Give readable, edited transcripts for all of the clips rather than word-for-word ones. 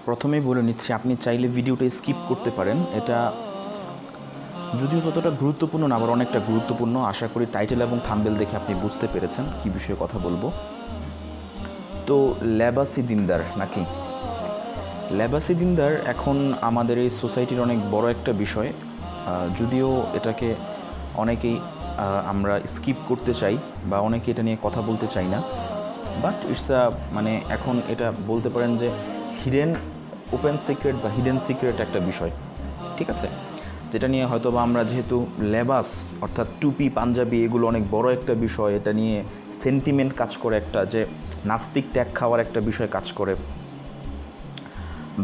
প্রথমেই বলে নিচ্ছি, আপনি চাইলে ভিডিওটা স্কিপ করতে পারেন। এটা যদিও ততটা গুরুত্বপূর্ণ না, আবার অনেকটা গুরুত্বপূর্ণ। আশা করি টাইটেল এবং থাম্বনেল দেখে আপনি বুঝতে পেরেছেন কী বিষয়ে কথা বলবো। তো লেবাসি দিনদার নাকি? লেবাসি দিনদার এখন আমাদের এই সোসাইটির অনেক বড় একটা বিষয়, যদিও এটাকে অনেকেই আমরা স্কিপ করতে চাই বা অনেকে এটা নিয়ে কথা বলতে চাই না, বাট ইটস মানে এখন এটা বলতে পারেন যে হিডেন ওপেন সিক্রেট বা হিডেন সিক্রেট একটা বিষয়, ঠিক আছে? যেটা নিয়ে হয়তো বা আমরা, যেহেতু লেবাস অর্থাৎ টুপি পাঞ্জাবি এগুলো অনেক বড় একটা বিষয়, এটা নিয়ে সেন্টিমেন্ট কাজ করে, একটা যে নাস্তিক ট্যাগ খাওয়ার একটা বিষয় কাজ করে,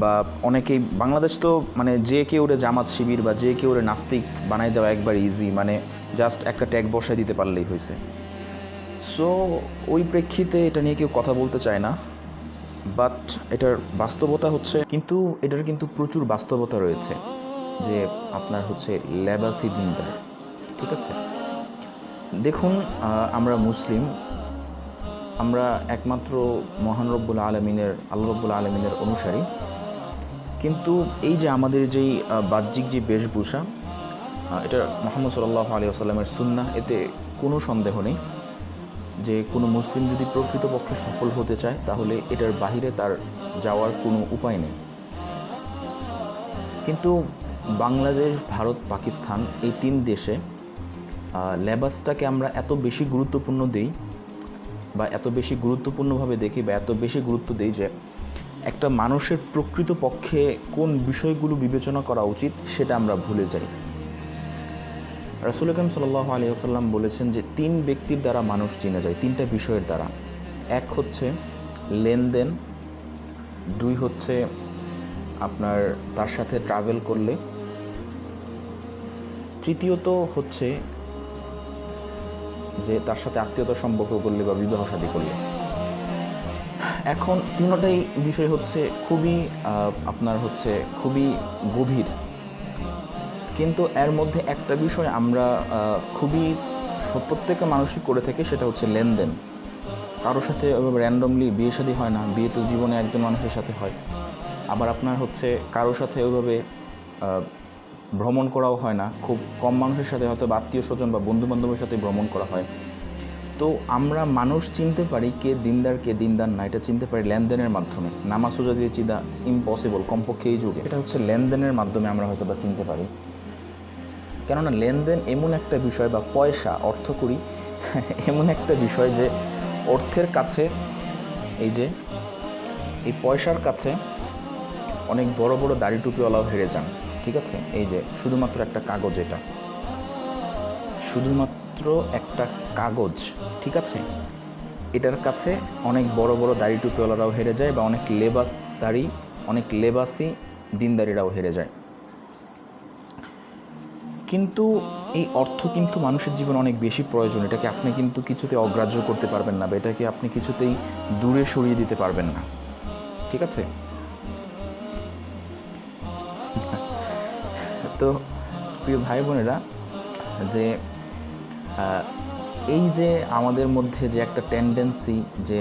বা অনেকেই বাংলাদেশ তো মানে যে কেউ জামাত শিবির বা যে কেউ নাস্তিক বানাই দেওয়া একবার ইজি, মানে জাস্ট একটা ট্যাগ বসায় দিতে পারলেই হয়েছে। সো ওই প্রেক্ষিতে এটা নিয়ে কেউ কথা বলতে চায় না, বাট এটার বাস্তবতা হচ্ছে, কিন্তু এটার কিন্তু প্রচুর বাস্তবতা রয়েছে যে আপনার হচ্ছে লেবাসি দিনদার, ঠিক আছে? দেখুন, আমরা মুসলিম, আমরা একমাত্র মহান রব্বুল আলমিনের, আল্লাহ রব্বুল আলমিনের অনুসারী, কিন্তু এই যে আমাদের যেই বাহ্যিক যে বেশভূষা, এটা মুহাম্মদ সাল্লাল্লাহু আলাইহি ওয়াসাল্লামের সুন্নাহ, এতে কোনো সন্দেহ নেই যে কোনো মুসলিম যদি প্রকৃতপক্ষে সফল হতে চায় তাহলে এটার বাহিরে তার যাওয়ার কোনো উপায় নেই। কিন্তু বাংলাদেশ, ভারত, পাকিস্তান এই 3 দেশে লেবাসটাকে আমরা এত বেশি গুরুত্বপূর্ণ দিই বা এত বেশি গুরুত্বপূর্ণভাবে দেখি বা এত বেশি গুরুত্ব দিই যে একটা মানুষের প্রকৃতপক্ষে কোন বিষয়গুলো বিবেচনা করা উচিত সেটা আমরা ভুলে যাই। রাসূল আকরাম সাল্লাল্লাহু আলাইহি ওয়াসাল্লাম বলেছেন যে 3 ব্যক্তির দ্বারা মানুষ চিনা যায়, 3টা বিষয়ের দ্বারা। 1 হচ্ছে লেনদেন, 2 হচ্ছে আপনার তার সাথে ট্রাভেল করলে, তৃতীয়ত হচ্ছে যে তার সাথে আত্মীয়তার সম্পর্ক করলে বা বিবাহ শাদী করলে। এখন 3টাই বিষয় হচ্ছে খুবই আপনার হচ্ছে খুবই গভীর, কিন্তু এর মধ্যে একটা বিষয় আমরা খুবই প্রত্যেকটা মানুষই করে থাকে, সেটা হচ্ছে লেনদেন। কারোর সাথে ওইভাবে র্যান্ডমলি বিয়ে শাদী হয় না, বিয়ে তো জীবনে একজন মানুষের সাথে হয়। আবার আপনার হচ্ছে কারোর সাথে ওইভাবে ভ্রমণ করাও হয় না, খুব কম মানুষের সাথে হয়তো আত্মীয় স্বজন বা বন্ধুবান্ধবের সাথে ভ্রমণ করা হয়। তো আমরা মানুষ চিনতে পারি কে দিনদার কে দিনদার না, এটা চিনতে পারি লেনদেনের মাধ্যমে। নামাজ রোজা দিয়ে চিনা ইম্পসিবল, কমপক্ষে এই যুগে। এটা হচ্ছে লেনদেনের মাধ্যমে আমরা হয়তো বা চিনতে পারি, কেননা লেনদেন এমন একটা বিষয়, বা পয়সা অর্থকরী এমন একটা বিষয় যে অর্থের কাছে, এই পয়সার কাছে অনেক বড় বড় দাড়ি টুপিওয়ালাও হেরে যান, ঠিক আছে? এই যে শুধুমাত্র একটা কাগজ, এটা শুধুমাত্র একটা কাগজ, ঠিক আছে? এটার কাছে অনেক বড় বড় দাড়ি টুপিওয়ালারাও হেরে যায়, বা অনেক লেবাসি দিনদারিরাও হেরে যায়। কিন্তু এই অর্থ কিন্তু মানুষের জীবনে অনেক বেশি প্রয়োজন, এটাকে আপনি কিন্তু কিছুতেই অগ্রাহ্য করতে পারবেন না, বা এটাকে আপনি কিছুতেই দূরে সরিয়ে দিতে পারবেন না, ঠিক আছে? তো প্রিয় ভাই বোনেরা, যে এই যে আমাদের মধ্যে যে একটা টেন্ডেন্সি যে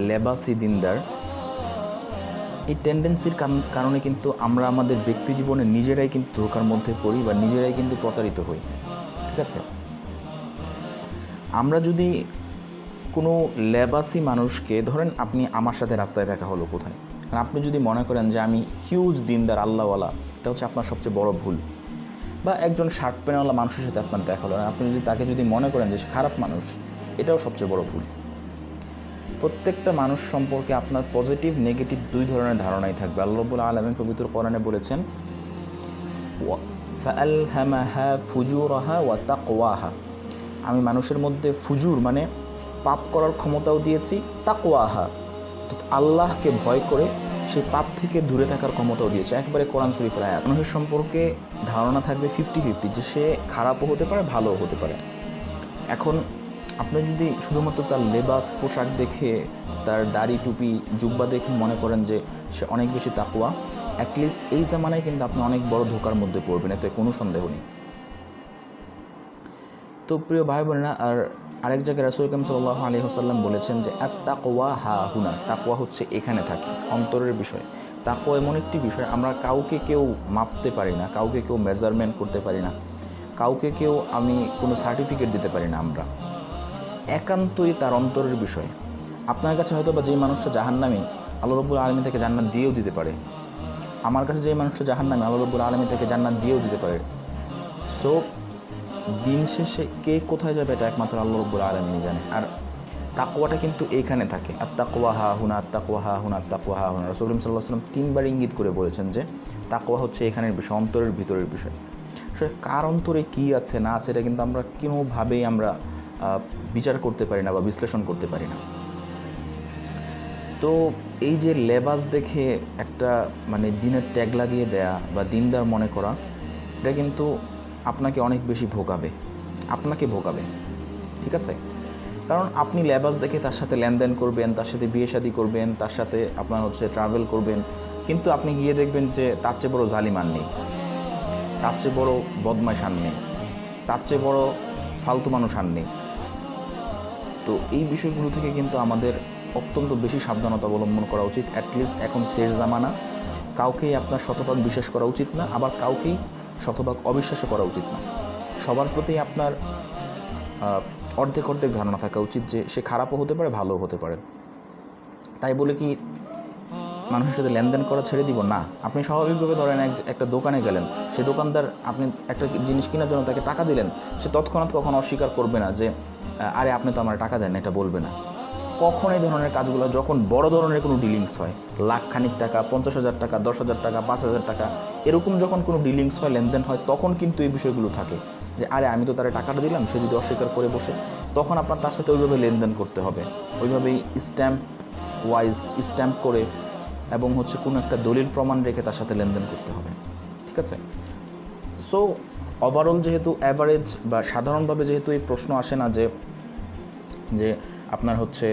লেবাসি দিনদার, এই টেন্ডেন্সির কারণে কিন্তু আমরা আমাদের ব্যক্তি জীবনে নিজেরাই কিন্তু ধোঁকার মধ্যে পড়ি বা নিজেরাই কিন্তু প্রতারিত হই, ঠিক আছে? আমরা যদি কোনো লেবাসি মানুষকে, ধরেন আপনি আমার সাথে রাস্তায় দেখা হলো কোথায়, আর আপনি যদি মনে করেন যে আমি হিউজ দিনদার আল্লাহওয়ালা, এটা হচ্ছে আপনার সবচেয়ে বড় ভুল। বা একজন শার্ট প্যান্টওয়ালা মানুষের সাথে আপনার দেখা হলো, আপনি যদি তাকে মনে করেন যে খারাপ মানুষ, এটাও সবচেয়ে বড় ভুল। প্রত্যেকটা মানুষ সম্পর্কে আপনার পজিটিভ নেগেটিভ 2 ধরনের ধারণাই থাকবে। আল্লাহ রাব্বুল আলামিন পবিত্র কোরআনে বলেছেন, ফাআলহামাহা ফুজুরাহা ওয়া তাকওয়াহা, আমি মানুষের মধ্যে ফুজুর মানে পাপ করার ক্ষমতাও দিয়েছি, তাকওয়াহা আল্লাহকে ভয় করে সেই পাপ থেকে দূরে থাকার ক্ষমতাও দিয়েছে। একবারে কোরআন শরীফের আয়াত। মানুষের সম্পর্কে ধারণা থাকবে 50-50, যে সে খারাপও হতে পারে ভালোও হতে পারে। এখন আপনি যদি শুধুমাত্র তার লেবাস পোশাক দেখে, তার দাড়ি টুপি জুব্বা দেখে মনে করেন যে সে অনেক বেশি তাকওয়া, অ্যাটলিস্ট এই জামানায় কিন্তু আপনি অনেক বড় ধোঁকার মধ্যে পড়বেন, এতে কোনো সন্দেহ নেই। তো প্রিয় ভাই বোনেরা, আরেক জায়গায় রাসূল আকরাম সাল্লাল্লাহু আলাইহি ওয়াসাল্লাম বলেছেন যে আত-তাকওয়া হা হুনা, তাকওয়া হচ্ছে এখানে থাকে, অন্তরের বিষয়। তাকওয়া এমন একটি বিষয়, আমরা কাউকে কেউ মাপতে পারি না, কাউকে কেউ মেজারমেন্ট করতে পারি না, কাউকে কেউ আমি কোনো সার্টিফিকেট দিতে পারি না। আমরা একান্তই তার অন্তরের বিষয়। আপনার কাছে হয়তো বা যেই মানুষটা জাহান্নামী, আল্লাহ রাব্বুল আলামিন থেকে জান্নাত দিয়েও দিতে পারে। আমার কাছে যেই মানুষটা জাহান্নামী, আল্লাহ রাব্বুল আলামিন থেকে জান্নাত দিয়েও দিতে পারে। সো দিন শেষে কে কোথায় যাবে এটা একমাত্র আল্লাহ রাব্বুল আলামিনই জানে। আর তাকওয়াটা কিন্তু এইখানে থাকে, আত্তাকওয়া হা হুনা, আত্তাকওয়া হা হুনা, আত্তাকওয়া হা হুনা। রাসূল সাল্লাল্লাহু আলাইহি ওয়াসাল্লাম 3 বার ইঙ্গিত করে বলেছেন যে তাকওয়া হচ্ছে এখানের বিষয়, অন্তরের ভিতরের বিষয়। আসলে কার অন্তরে কী আছে না আছে এটা কিন্তু আমরা কোনোভাবেই আমরা বিচার করতে পারি না বা বিশ্লেষণ করতে পারি না। তো এই যে লেবাস দেখে একটা মানে দিনের ট্যাগ লাগিয়ে দেয়া বা দিনদার মনে করা, এটা কিন্তু আপনাকে অনেক বেশি ভোগাবে, আপনাকে ভোগাবে, ঠিক আছে? কারণ আপনি লেবাস দেখে তার সাথে লেনদেন করবেন, তার সাথে বিয়ে শাদী করবেন, তার সাথে আপনার হচ্ছে ট্রাভেল করবেন, কিন্তু আপনি গিয়ে দেখবেন যে তার চেয়ে বড় জালিম আর নেই, তার চেয়ে বড় বদমাশ আর নেই, তার চেয়ে বড় ফালতু মানুষ আর নেই। তো এই বিষয়গুলো থেকে কিন্তু আমাদের অত্যন্ত বেশি সাবধানতা অবলম্বন করা উচিত। অ্যাটলিস্ট এখন শেষ জামানা, কাউকেই আপনার শতভাগ বিশ্বাস করা উচিত না, আবার কাউকেই শতভাগ অবিশ্বাসও করা উচিত না। সবার প্রতি আপনার অর্ধেক অর্ধেক ধারণা থাকা উচিত যে সে খারাপও হতে পারে, ভালোও হতে পারে। তাই বলে কি মানুষের সাথে লেনদেন করা ছেড়ে দিব? না। আপনি স্বাভাবিকভাবে ধরেন একটা দোকানে গেলেন, সে দোকানদার আপনি একটা জিনিস কেনার জন্য তাকে টাকা দিলেন, সে তৎক্ষণাৎ কখনো অস্বীকার করবে না যে আরে আপনি তো আমার টাকা দেন, এটা বলবে না। কখন এই ধরনের কাজগুলো যখন বড় ধরনের কোনো ডিলিংস হয়, লাখখানিক টাকা, 50,000 টাকা, 10,000 টাকা, 5,000 টাকা, এরকম যখন কোনো ডিলিংস হয়, লেনদেন হয়, তখন কিন্তু এই বিষয়গুলো থাকে যে আরে আমি তো তারা টাকাটা দিলাম, সে যদি অস্বীকার করে বসে, তখন আপনার তার সাথে ওইভাবে লেনদেন করতে হবে, ওইভাবেই স্ট্যাম্প করে এবং হচ্ছে কোনো একটা দলিল প্রমাণ রেখে তার সাথে লেনদেন করতে হবে, ঠিক আছে? সো ওভারঅল যেহেতু অ্যাভারেজ বা সাধারণভাবে যেহেতু এই প্রশ্ন আসে না যে আপনার হচ্ছে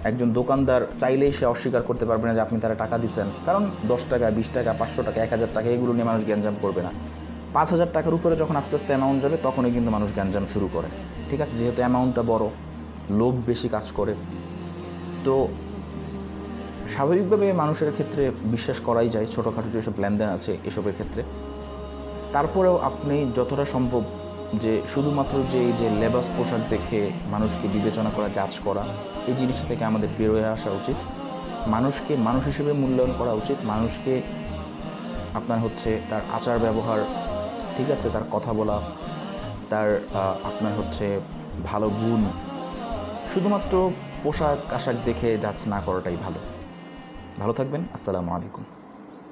একজন দোকানদার চাইলেই সে অস্বীকার করতে পারবে না যে আপনি তারা টাকা দিচ্ছেন, কারণ 10 টাকা, 20 টাকা, 500 টাকা, 1000 টাকা এগুলো নিয়ে মানুষ গ্যাঞ্জাম করবে না। 5,000 টাকার উপরে যখন আস্তে আস্তে অ্যামাউন্ট যাবে তখনই কিন্তু মানুষ গ্যাঞ্জাম শুরু করে, ঠিক আছে? যেহেতু অ্যামাউন্টটা বড়, লোভ বেশি কাজ করে, তো স্বাভাবিকভাবে মানুষের ক্ষেত্রে বিশ্বাস করাই যায় ছোটোখাটো যেসব লেনদেন আছে এসবের ক্ষেত্রে। তারপরেও আপনি যতটা সম্ভব যে শুধুমাত্র যে এই যে লেবাস পোশাক দেখে মানুষকে বিবেচনা করা, জাজ করা, এই জিনিসটা থেকে আমাদের বের হয়ে আসা উচিত। মানুষকে মানুষ হিসেবে মূল্যায়ন করা উচিত। মানুষকে আপনার হচ্ছে তার আচার ব্যবহার, ঠিক আছে, তার কথা বলা, তার আপনার হচ্ছে ভালো গুণ, শুধুমাত্র পোশাক আশাক দেখে জাজ না করাটাই ভালো। ভালো থাকবেন। আসসালামু আলাইকুম।